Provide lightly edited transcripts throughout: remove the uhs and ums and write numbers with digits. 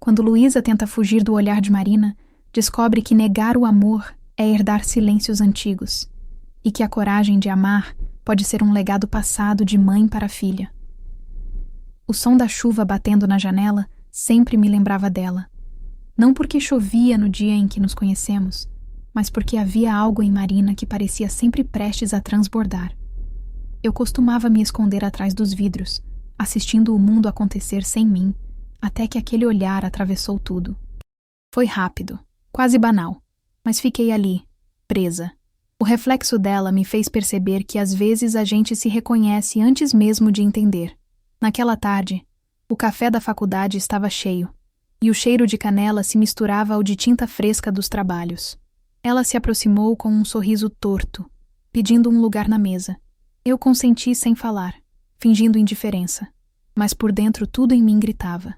Quando Luísa tenta fugir do olhar de Marina, descobre que negar o amor é herdar silêncios antigos, e que a coragem de amar pode ser um legado passado de mãe para filha. O som da chuva batendo na janela sempre me lembrava dela. Não porque chovia no dia em que nos conhecemos, mas porque havia algo em Marina que parecia sempre prestes a transbordar. Eu costumava me esconder atrás dos vidros, assistindo o mundo acontecer sem mim, até que aquele olhar atravessou tudo. Foi rápido, quase banal, mas fiquei ali, presa. O reflexo dela me fez perceber que às vezes a gente se reconhece antes mesmo de entender. Naquela tarde, o café da faculdade estava cheio, e o cheiro de canela se misturava ao de tinta fresca dos trabalhos. Ela se aproximou com um sorriso torto, pedindo um lugar na mesa. Eu consenti sem falar, fingindo indiferença, mas por dentro tudo em mim gritava.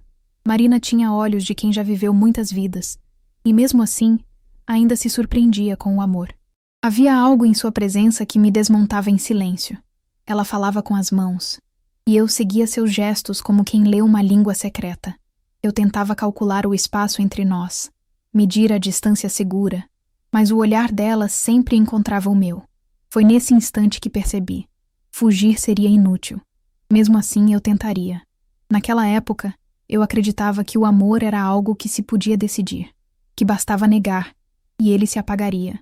Marina tinha olhos de quem já viveu muitas vidas, e mesmo assim, ainda se surpreendia com o amor. Havia algo em sua presença que me desmontava em silêncio. Ela falava com as mãos, e eu seguia seus gestos como quem lê uma língua secreta. Eu tentava calcular o espaço entre nós, medir a distância segura, mas o olhar dela sempre encontrava o meu. Foi nesse instante que percebi. Fugir seria inútil. Mesmo assim, eu tentaria. Naquela época, eu acreditava que o amor era algo que se podia decidir, que bastava negar, e ele se apagaria.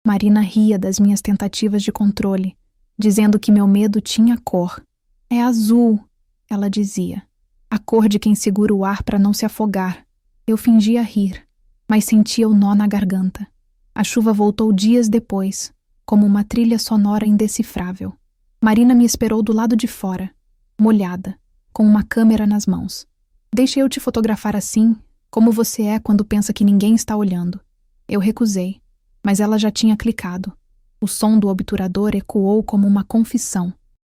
Marina ria das minhas tentativas de controle, dizendo que meu medo tinha cor. É azul, ela dizia. A cor de quem segura o ar para não se afogar. Eu fingia rir, mas sentia o nó na garganta. A chuva voltou dias depois, como uma trilha sonora indecifrável. Marina me esperou do lado de fora, molhada, com uma câmera nas mãos. Deixa eu te fotografar assim, como você é quando pensa que ninguém está olhando. Eu recusei, mas ela já tinha clicado. O som do obturador ecoou como uma confissão.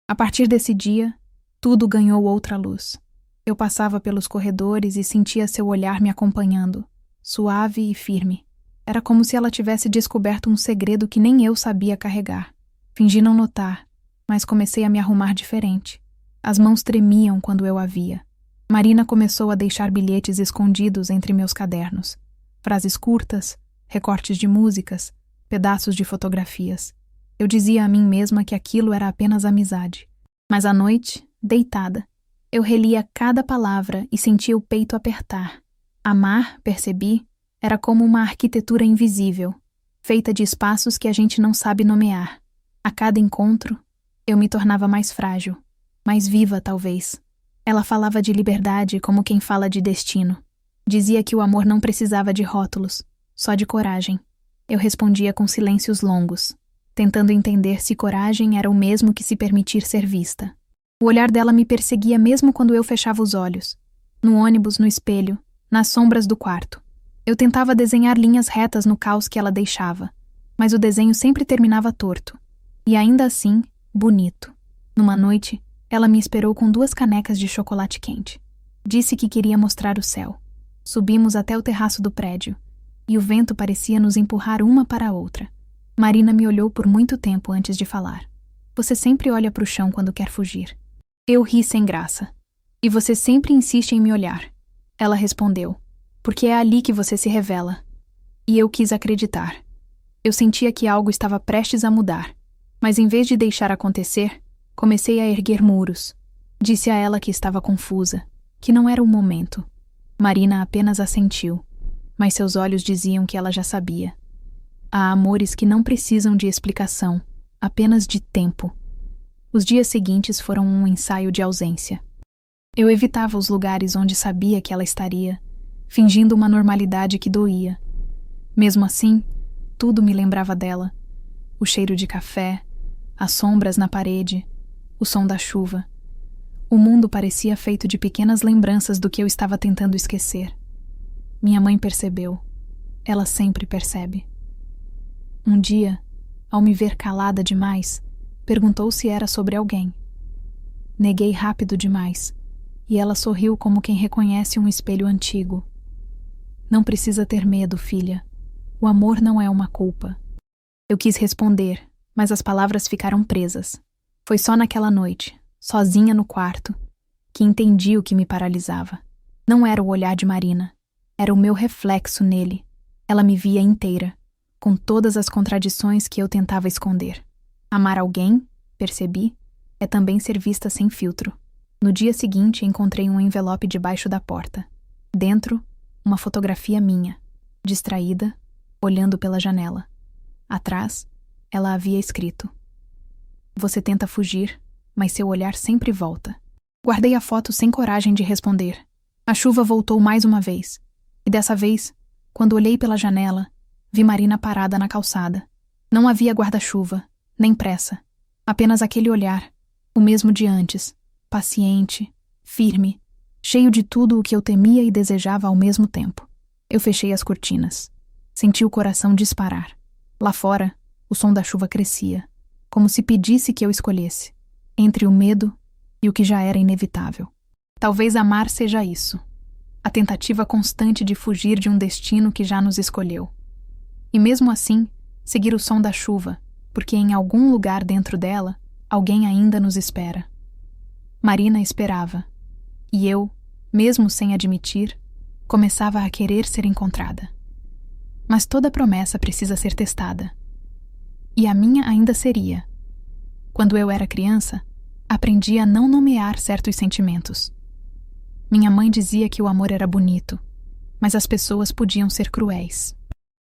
A partir desse dia, tudo ganhou outra luz. Eu passava pelos corredores e sentia seu olhar me acompanhando, suave e firme. Era como se ela tivesse descoberto um segredo que nem eu sabia carregar. Fingi não notar, mas comecei a me arrumar diferente. As mãos tremiam quando eu a via. Marina começou a deixar bilhetes escondidos entre meus cadernos. Frases curtas, recortes de músicas, pedaços de fotografias. Eu dizia a mim mesma que aquilo era apenas amizade. Mas à noite, deitada, eu relia cada palavra e sentia o peito apertar. Amar, percebi, era como uma arquitetura invisível, feita de espaços que a gente não sabe nomear. A cada encontro, eu me tornava mais frágil, mais viva talvez. Ela falava de liberdade como quem fala de destino. Dizia que o amor não precisava de rótulos, só de coragem. Eu respondia com silêncios longos, tentando entender se coragem era o mesmo que se permitir ser vista. O olhar dela me perseguia mesmo quando eu fechava os olhos. No ônibus, no espelho, nas sombras do quarto. Eu tentava desenhar linhas retas no caos que ela deixava, mas o desenho sempre terminava torto. E ainda assim, bonito. Numa noite, ela me esperou com 2 canecas de chocolate quente. Disse que queria mostrar o céu. Subimos até o terraço do prédio, e o vento parecia nos empurrar uma para a outra. Marina me olhou por muito tempo antes de falar. Você sempre olha para o chão quando quer fugir. Eu ri sem graça. E você sempre insiste em me olhar. Ela respondeu. Porque é ali que você se revela. E eu quis acreditar. Eu sentia que algo estava prestes a mudar. Mas em vez de deixar acontecer, comecei a erguer muros. Disse a ela que estava confusa, que não era o momento. Marina apenas assentiu, mas seus olhos diziam que ela já sabia. Há amores que não precisam de explicação, apenas de tempo. Os dias seguintes foram um ensaio de ausência. Eu evitava os lugares onde sabia que ela estaria, fingindo uma normalidade que doía. Mesmo assim, tudo me lembrava dela. O cheiro de café, as sombras na parede, o som da chuva. O mundo parecia feito de pequenas lembranças do que eu estava tentando esquecer. Minha mãe percebeu. Ela sempre percebe. Um dia, ao me ver calada demais, perguntou se era sobre alguém. Neguei rápido demais, e ela sorriu como quem reconhece um espelho antigo. Não precisa ter medo, filha. O amor não é uma culpa. Eu quis responder, mas as palavras ficaram presas. Foi só naquela noite, sozinha no quarto, que entendi o que me paralisava. Não era o olhar de Marina. Era o meu reflexo nele. Ela me via inteira, com todas as contradições que eu tentava esconder. Amar alguém, percebi, é também ser vista sem filtro. No dia seguinte, encontrei um envelope debaixo da porta. Dentro, uma fotografia minha, distraída, olhando pela janela. Atrás, ela havia escrito: "Você tenta fugir, mas seu olhar sempre volta." Guardei a foto sem coragem de responder. A chuva voltou mais uma vez. E dessa vez, quando olhei pela janela, vi Marina parada na calçada. Não havia guarda-chuva, nem pressa. Apenas aquele olhar, o mesmo de antes, paciente, firme, cheio de tudo o que eu temia e desejava ao mesmo tempo. Eu fechei as cortinas. Senti o coração disparar. Lá fora, o som da chuva crescia, como se pedisse que eu escolhesse, entre o medo e o que já era inevitável. Talvez amar seja isso. A tentativa constante de fugir de um destino que já nos escolheu. E mesmo assim, seguir o som da chuva, porque em algum lugar dentro dela, alguém ainda nos espera. Marina esperava. E eu, mesmo sem admitir, começava a querer ser encontrada. Mas toda promessa precisa ser testada. E a minha ainda seria. Quando eu era criança, aprendi a não nomear certos sentimentos. Minha mãe dizia que o amor era bonito, mas as pessoas podiam ser cruéis.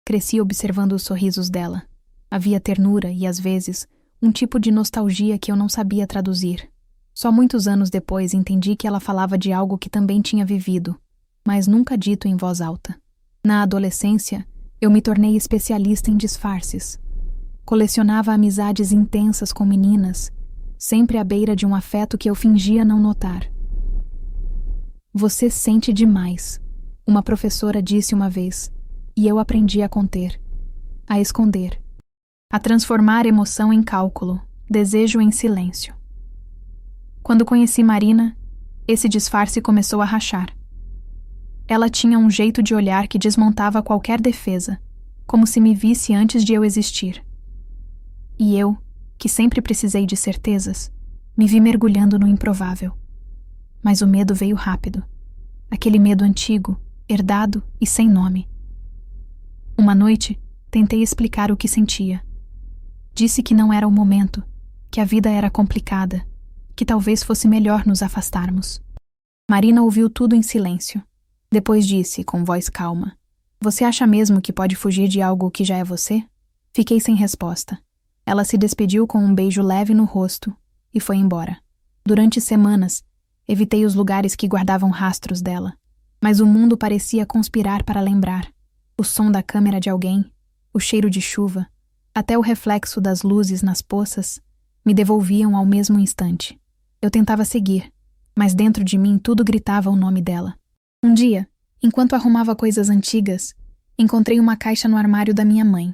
Cresci observando os sorrisos dela. Havia ternura e, às vezes, um tipo de nostalgia que eu não sabia traduzir. Só muitos anos depois entendi que ela falava de algo que também tinha vivido, mas nunca dito em voz alta. Na adolescência, eu me tornei especialista em disfarces. Colecionava amizades intensas com meninas, sempre à beira de um afeto que eu fingia não notar. "Você sente demais", uma professora disse uma vez, e eu aprendi a conter, a esconder, a transformar emoção em cálculo, desejo em silêncio. Quando conheci Marina, esse disfarce começou a rachar. Ela tinha um jeito de olhar que desmontava qualquer defesa, como se me visse antes de eu existir. E eu, que sempre precisei de certezas, me vi mergulhando no improvável. Mas o medo veio rápido. Aquele medo antigo, herdado e sem nome. Uma noite, tentei explicar o que sentia. Disse que não era o momento, que a vida era complicada, que talvez fosse melhor nos afastarmos. Marina ouviu tudo em silêncio. Depois disse, com voz calma: "Você acha mesmo que pode fugir de algo que já é você?" Fiquei sem resposta. Ela se despediu com um beijo leve no rosto e foi embora. Durante semanas, evitei os lugares que guardavam rastros dela, mas o mundo parecia conspirar para lembrar. O som da câmera de alguém, o cheiro de chuva, até o reflexo das luzes nas poças, me devolviam ao mesmo instante. Eu tentava seguir, mas dentro de mim tudo gritava o nome dela. Um dia, enquanto arrumava coisas antigas, encontrei uma caixa no armário da minha mãe.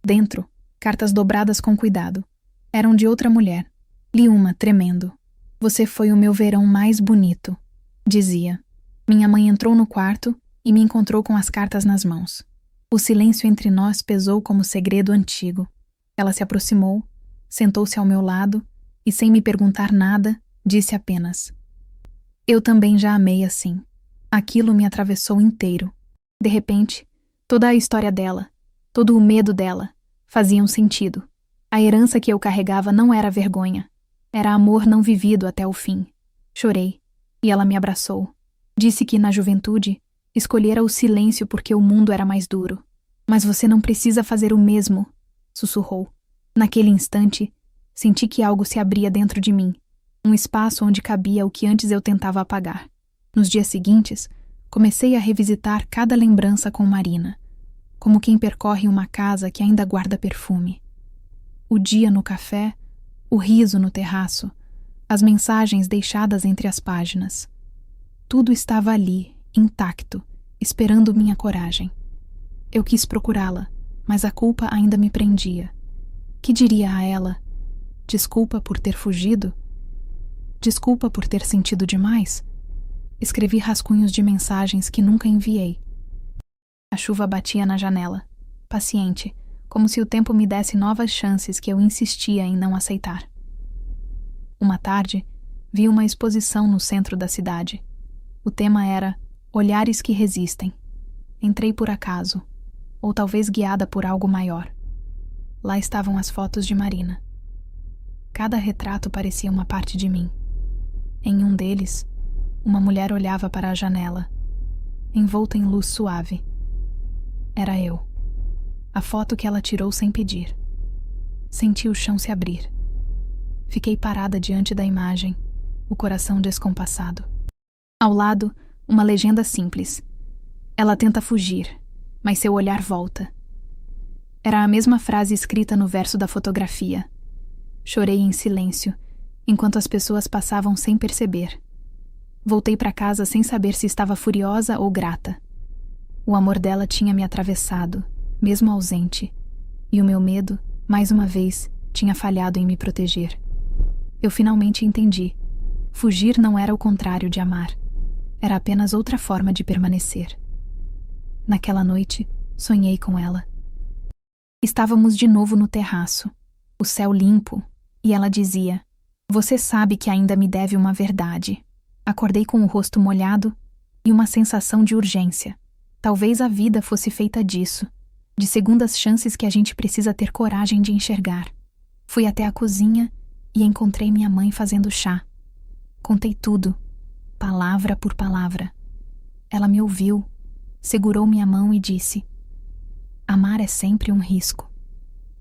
Dentro, cartas dobradas com cuidado. Eram de outra mulher. Li uma, tremendo. "Você foi o meu verão mais bonito", dizia. Minha mãe entrou no quarto e me encontrou com as cartas nas mãos. O silêncio entre nós pesou como segredo antigo. Ela se aproximou, sentou-se ao meu lado e, sem me perguntar nada, disse apenas: "Eu também já amei assim." Aquilo me atravessou inteiro. De repente, toda a história dela, todo o medo dela, faziam sentido. A herança que eu carregava não era vergonha. Era amor não vivido até o fim. Chorei, e ela me abraçou. Disse que, na juventude, escolhera o silêncio porque o mundo era mais duro. "Mas você não precisa fazer o mesmo", sussurrou. Naquele instante, senti que algo se abria dentro de mim, um espaço onde cabia o que antes eu tentava apagar. Nos dias seguintes, comecei a revisitar cada lembrança com Marina, como quem percorre uma casa que ainda guarda perfume. O dia no café, o riso no terraço, as mensagens deixadas entre as páginas. Tudo estava ali, intacto, esperando minha coragem. Eu quis procurá-la, mas a culpa ainda me prendia. Que diria a ela? Desculpa por ter fugido? Desculpa por ter sentido demais? Escrevi rascunhos de mensagens que nunca enviei. A chuva batia na janela, paciente, como se o tempo me desse novas chances que eu insistia em não aceitar. Uma tarde, vi uma exposição no centro da cidade. O tema era Olhares que Resistem. Entrei por acaso, ou talvez guiada por algo maior. Lá estavam as fotos de Marina. Cada retrato parecia uma parte de mim. Em um deles, uma mulher olhava para a janela, envolta em luz suave. Era eu. A foto que ela tirou sem pedir. Senti o chão se abrir. Fiquei parada diante da imagem, o coração descompassado. Ao lado, uma legenda simples. Ela tenta fugir, mas seu olhar volta. Era a mesma frase escrita no verso da fotografia. Chorei em silêncio, enquanto as pessoas passavam sem perceber. Voltei para casa sem saber se estava furiosa ou grata. O amor dela tinha me atravessado, mesmo ausente, e o meu medo, mais uma vez, tinha falhado em me proteger. Eu finalmente entendi. Fugir não era o contrário de amar. Era apenas outra forma de permanecer. Naquela noite, sonhei com ela. Estávamos de novo no terraço, o céu limpo, e ela dizia: "Você sabe que ainda me deve uma verdade." Acordei com o rosto molhado e uma sensação de urgência. Talvez a vida fosse feita disso, de segundas chances que a gente precisa ter coragem de enxergar. Fui até a cozinha e encontrei minha mãe fazendo chá. Contei tudo, palavra por palavra. Ela me ouviu, segurou minha mão e disse: "Amar é sempre um risco,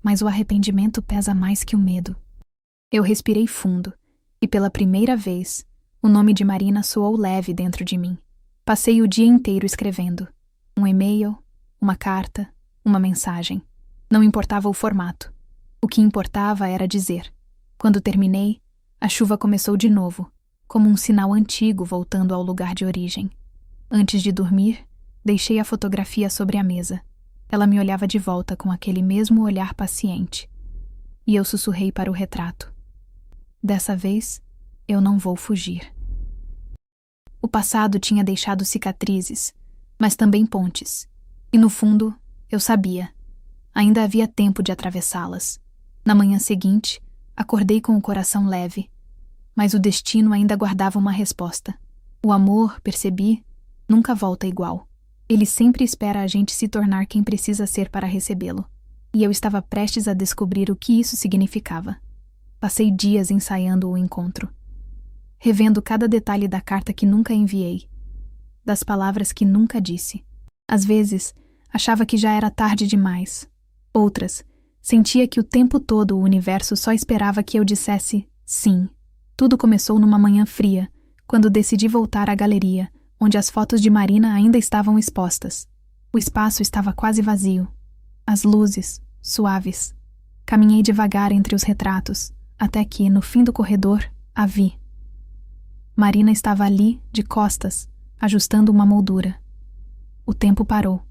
mas o arrependimento pesa mais que o medo." Eu respirei fundo, e pela primeira vez, o nome de Marina soou leve dentro de mim. Passei o dia inteiro escrevendo. Um e-mail, uma carta, uma mensagem. Não importava o formato. O que importava era dizer. Quando terminei, a chuva começou de novo, como um sinal antigo voltando ao lugar de origem. Antes de dormir, deixei a fotografia sobre a mesa. Ela me olhava de volta com aquele mesmo olhar paciente. E eu sussurrei para o retrato: "Dessa vez, eu não vou fugir." O passado tinha deixado cicatrizes, mas também pontes. E no fundo, eu sabia. Ainda havia tempo de atravessá-las. Na manhã seguinte, acordei com o coração leve. Mas o destino ainda guardava uma resposta. O amor, percebi, nunca volta igual. Ele sempre espera a gente se tornar quem precisa ser para recebê-lo. E eu estava prestes a descobrir o que isso significava. Passei dias ensaiando o encontro, revendo cada detalhe da carta que nunca enviei, das palavras que nunca disse. Às vezes, achava que já era tarde demais. Outras, sentia que o tempo todo o universo só esperava que eu dissesse sim. Tudo começou numa manhã fria, quando decidi voltar à galeria, onde as fotos de Marina ainda estavam expostas. O espaço estava quase vazio. As luzes, suaves. Caminhei devagar entre os retratos, até que, no fim do corredor, a vi. Marina estava ali, de costas, ajustando uma moldura. O tempo parou.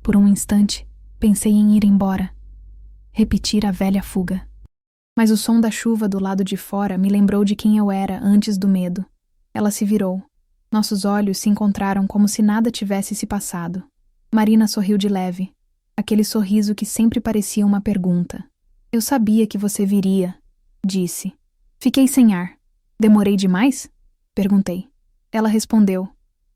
Por um instante, pensei em ir embora. Repetir a velha fuga. Mas o som da chuva do lado de fora me lembrou de quem eu era antes do medo. Ela se virou. Nossos olhos se encontraram como se nada tivesse se passado. Marina sorriu de leve. Aquele sorriso que sempre parecia uma pergunta. "Eu sabia que você viria", disse. Fiquei sem ar. "Demorei demais?" perguntei. Ela respondeu: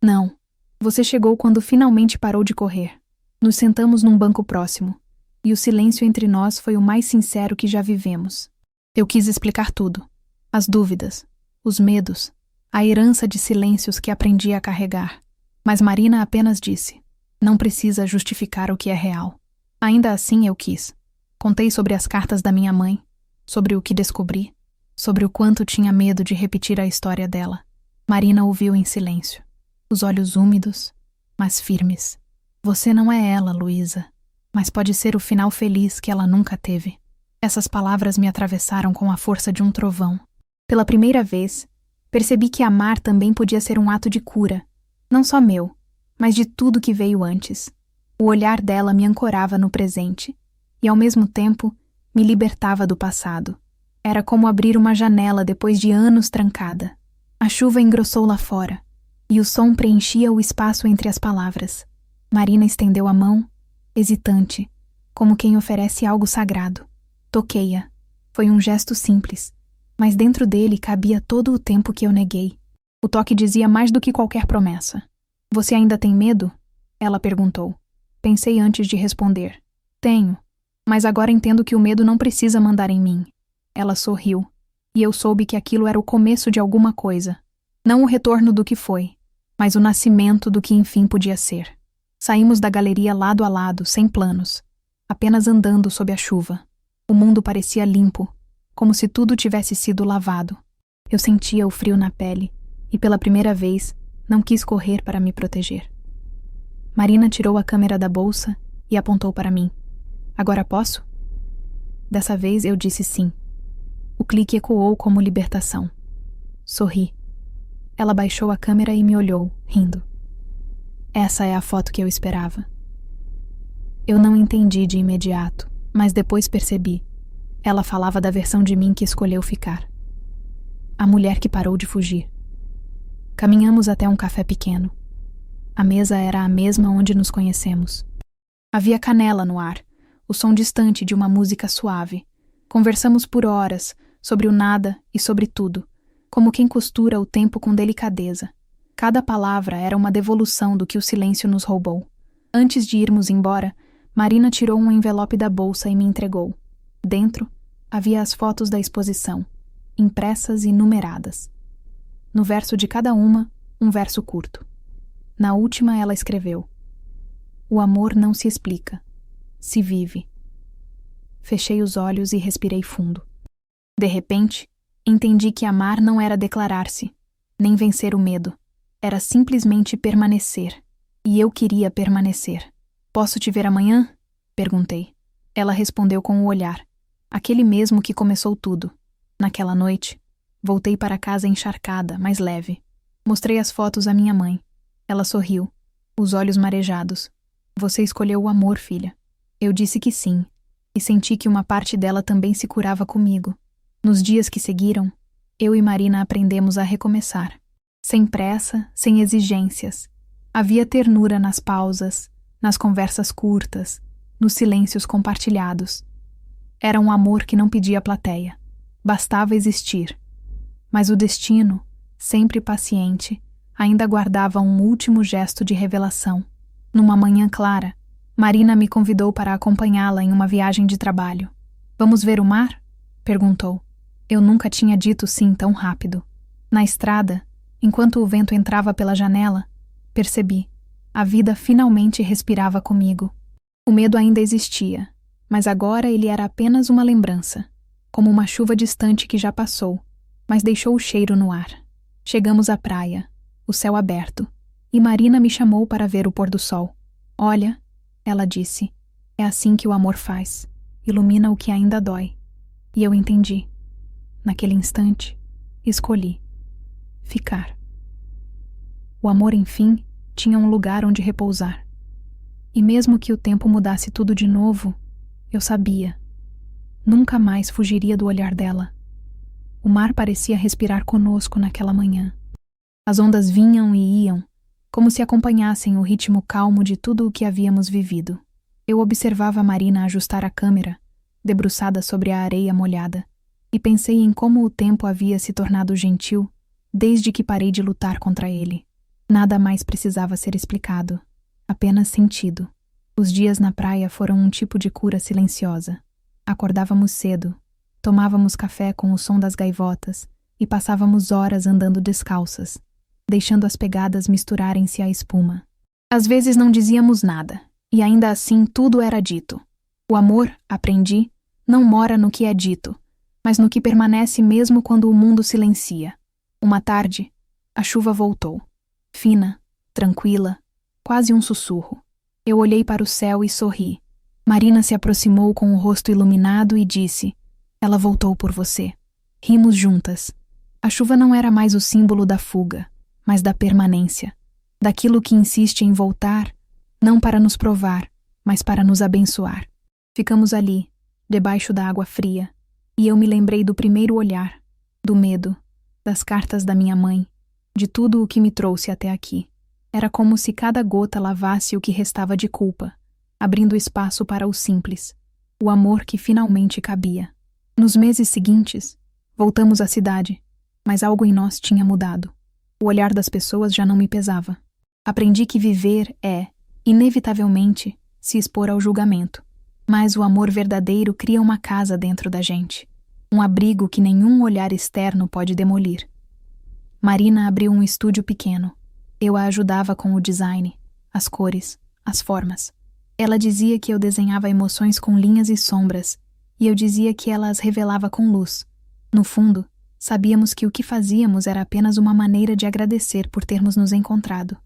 "Não. Você chegou quando finalmente parou de correr." Nos sentamos num banco próximo, e o silêncio entre nós foi o mais sincero que já vivemos. Eu quis explicar tudo. As dúvidas, os medos, a herança de silêncios que aprendi a carregar. Mas Marina apenas disse: "Não precisa justificar o que é real." Ainda assim eu quis. Contei sobre as cartas da minha mãe, sobre o que descobri, sobre o quanto tinha medo de repetir a história dela. Marina ouviu em silêncio, os olhos úmidos, mas firmes. "Você não é ela, Luísa, mas pode ser o final feliz que ela nunca teve." Essas palavras me atravessaram com a força de um trovão. Pela primeira vez, percebi que amar também podia ser um ato de cura, não só meu, mas de tudo que veio antes. O olhar dela me ancorava no presente, e ao mesmo tempo me libertava do passado. Era como abrir uma janela depois de anos trancada. A chuva engrossou lá fora, e o som preenchia o espaço entre as palavras. Marina estendeu a mão, hesitante, como quem oferece algo sagrado. Toquei-a. Foi um gesto simples, mas dentro dele cabia todo o tempo que eu neguei. O toque dizia mais do que qualquer promessa. "Você ainda tem medo?" Ela perguntou. Pensei antes de responder. Tenho, mas agora entendo que o medo não precisa mandar em mim. Ela sorriu, e eu soube que aquilo era o começo de alguma coisa. Não o retorno do que foi, mas o nascimento do que enfim podia ser. Saímos da galeria lado a lado, sem planos, apenas andando sob a chuva. O mundo parecia limpo, como se tudo tivesse sido lavado. Eu sentia o frio na pele, e pela primeira vez, não quis correr para me proteger. Marina tirou a câmera da bolsa e apontou para mim. Agora posso? Dessa vez eu disse sim. O clique ecoou como libertação. Sorri. Ela baixou a câmera e me olhou, rindo. Essa é a foto que eu esperava. Eu não entendi de imediato, mas depois percebi. Ela falava da versão de mim que escolheu ficar. A mulher que parou de fugir. Caminhamos até um café pequeno. A mesa era a mesma onde nos conhecemos. Havia canela no ar, o som distante de uma música suave. Conversamos por horas, sobre o nada e sobre tudo, como quem costura o tempo com delicadeza. Cada palavra era uma devolução do que o silêncio nos roubou. Antes de irmos embora, Marina tirou um envelope da bolsa e me entregou. Dentro, havia as fotos da exposição, impressas e numeradas. No verso de cada uma, um verso curto. Na última ela escreveu: O amor não se explica, se vive. Fechei os olhos e respirei fundo. De repente, entendi que amar não era declarar-se, nem vencer o medo. Era simplesmente permanecer. E eu queria permanecer. Posso te ver amanhã? Perguntei. Ela respondeu com o olhar. Aquele mesmo que começou tudo. Naquela noite, voltei para casa encharcada, mas leve. Mostrei as fotos à minha mãe. Ela sorriu, os olhos marejados. Você escolheu o amor, filha. Eu disse que sim, e senti que uma parte dela também se curava comigo. Nos dias que seguiram, eu e Marina aprendemos a recomeçar. Sem pressa, sem exigências. Havia ternura nas pausas, nas conversas curtas, nos silêncios compartilhados. Era um amor que não pedia plateia. Bastava existir. Mas o destino, sempre paciente, ainda guardava um último gesto de revelação. Numa manhã clara, Marina me convidou para acompanhá-la em uma viagem de trabalho. Vamos ver o mar? Perguntou. Eu nunca tinha dito sim tão rápido. Na estrada, enquanto o vento entrava pela janela, percebi. A vida finalmente respirava comigo. O medo ainda existia, mas agora ele era apenas uma lembrança, como uma chuva distante que já passou, mas deixou o cheiro no ar. Chegamos à praia, o céu aberto, e Marina me chamou para ver o pôr do sol. Olha, ela disse, é assim que o amor faz, ilumina o que ainda dói. E eu entendi. Naquele instante, escolhi ficar. O amor, enfim, tinha um lugar onde repousar. E mesmo que o tempo mudasse tudo de novo, eu sabia. Nunca mais fugiria do olhar dela. O mar parecia respirar conosco naquela manhã. As ondas vinham e iam, como se acompanhassem o ritmo calmo de tudo o que havíamos vivido. Eu observava a Marina ajustar a câmera, debruçada sobre a areia molhada, e pensei em como o tempo havia se tornado gentil desde que parei de lutar contra ele. Nada mais precisava ser explicado, apenas sentido. Os dias na praia foram um tipo de cura silenciosa. Acordávamos cedo, tomávamos café com o som das gaivotas e passávamos horas andando descalças, deixando as pegadas misturarem-se à espuma. Às vezes não dizíamos nada, e ainda assim tudo era dito. O amor, aprendi, não mora no que é dito, mas no que permanece mesmo quando o mundo silencia. Uma tarde, a chuva voltou. Fina, tranquila, quase um sussurro. Eu olhei para o céu e sorri. Marina se aproximou com o rosto iluminado e disse: Ela voltou por você. Rimos juntas. A chuva não era mais o símbolo da fuga, mas da permanência. Daquilo que insiste em voltar, não para nos provar, mas para nos abençoar. Ficamos ali, debaixo da água fria, e eu me lembrei do primeiro olhar, do medo, das cartas da minha mãe, de tudo o que me trouxe até aqui. Era como se cada gota lavasse o que restava de culpa, abrindo espaço para o simples, o amor que finalmente cabia. Nos meses seguintes, voltamos à cidade, mas algo em nós tinha mudado. O olhar das pessoas já não me pesava. Aprendi que viver é, inevitavelmente, se expor ao julgamento. Mas o amor verdadeiro cria uma casa dentro da gente, um abrigo que nenhum olhar externo pode demolir. Marina abriu um estúdio pequeno. Eu a ajudava com o design, as cores, as formas. Ela dizia que eu desenhava emoções com linhas e sombras, e eu dizia que ela as revelava com luz. No fundo, sabíamos que o que fazíamos era apenas uma maneira de agradecer por termos nos encontrado.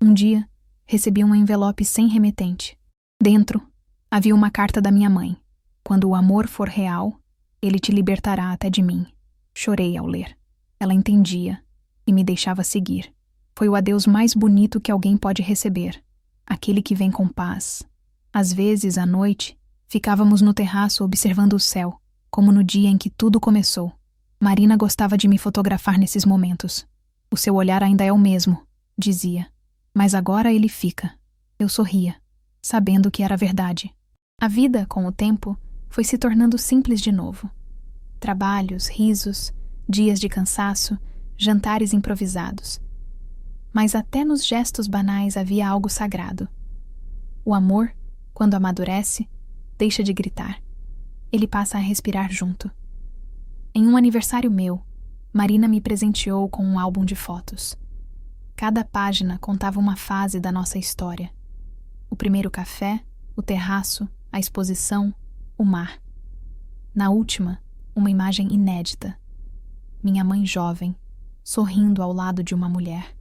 Um dia, recebi um envelope sem remetente. Dentro, havia uma carta da minha mãe. Quando o amor for real, ele te libertará até de mim. Chorei ao ler. Ela entendia e me deixava seguir. Foi o adeus mais bonito que alguém pode receber. Aquele que vem com paz. Às vezes, à noite, ficávamos no terraço observando o céu, como no dia em que tudo começou. Marina gostava de me fotografar nesses momentos. O seu olhar ainda é o mesmo, dizia. Mas agora ele fica. Eu sorria, sabendo que era verdade. A vida, com o tempo, foi se tornando simples de novo. Trabalhos, risos, dias de cansaço, jantares improvisados. Mas até nos gestos banais havia algo sagrado. O amor, quando amadurece, deixa de gritar. Ele passa a respirar junto. Em um aniversário meu, Marina me presenteou com um álbum de fotos. Cada página contava uma fase da nossa história. O primeiro café, o terraço, a exposição, o mar. Na última, uma imagem inédita. Minha mãe jovem, sorrindo ao lado de uma mulher.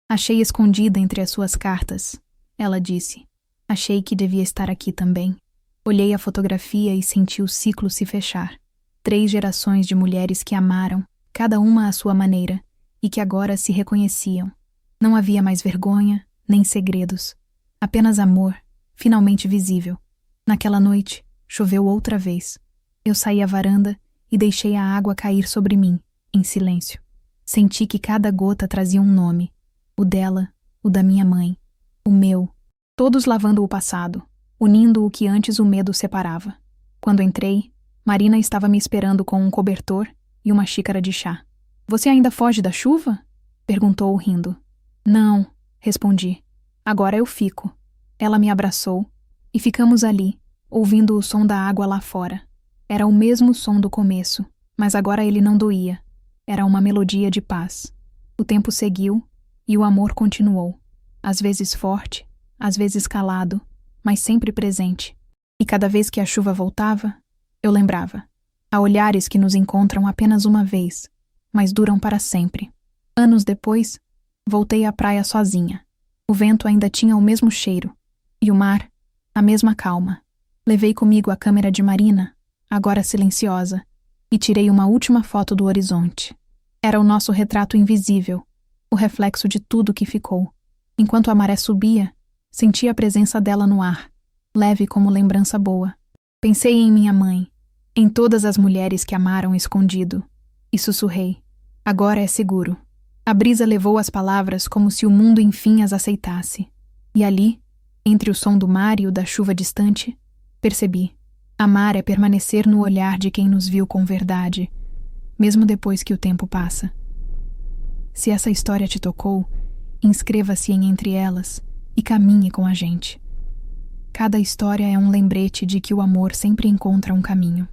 Achei escondida entre as suas cartas, ela disse. Achei que devia estar aqui também. Olhei a fotografia e senti o ciclo se fechar. 3 gerações de mulheres que amaram, cada uma à sua maneira, e que agora se reconheciam. Não havia mais vergonha, nem segredos. Apenas amor, finalmente visível. Naquela noite, choveu outra vez. Eu saí à varanda e deixei a água cair sobre mim, em silêncio. Senti que cada gota trazia um nome. O dela, o da minha mãe, o meu. Todos lavando o passado, unindo o que antes o medo separava. Quando entrei, Marina estava me esperando com um cobertor e uma xícara de chá. Você ainda foge da chuva? Perguntou rindo. Não, respondi. Agora eu fico. Ela me abraçou e ficamos ali, ouvindo o som da água lá fora. Era o mesmo som do começo, mas agora ele não doía. Era uma melodia de paz. O tempo seguiu e o amor continuou. Às vezes forte, às vezes calado, mas sempre presente. E cada vez que a chuva voltava, eu lembrava. Há olhares que nos encontram apenas uma vez, mas duram para sempre. Anos depois, voltei à praia sozinha. O vento ainda tinha o mesmo cheiro, e o mar, a mesma calma. Levei comigo a câmera de Marina, agora silenciosa, e tirei uma última foto do horizonte. Era o nosso retrato invisível, o reflexo de tudo que ficou. Enquanto a maré subia, senti a presença dela no ar, leve como lembrança boa. Pensei em minha mãe, em todas as mulheres que amaram escondido, e sussurrei. Agora é seguro. A brisa levou as palavras como se o mundo enfim as aceitasse. E ali, entre o som do mar e o da chuva distante, percebi. Amar é permanecer no olhar de quem nos viu com verdade, mesmo depois que o tempo passa. Se essa história te tocou, inscreva-se em Entre Elas e caminhe com a gente. Cada história é um lembrete de que o amor sempre encontra um caminho.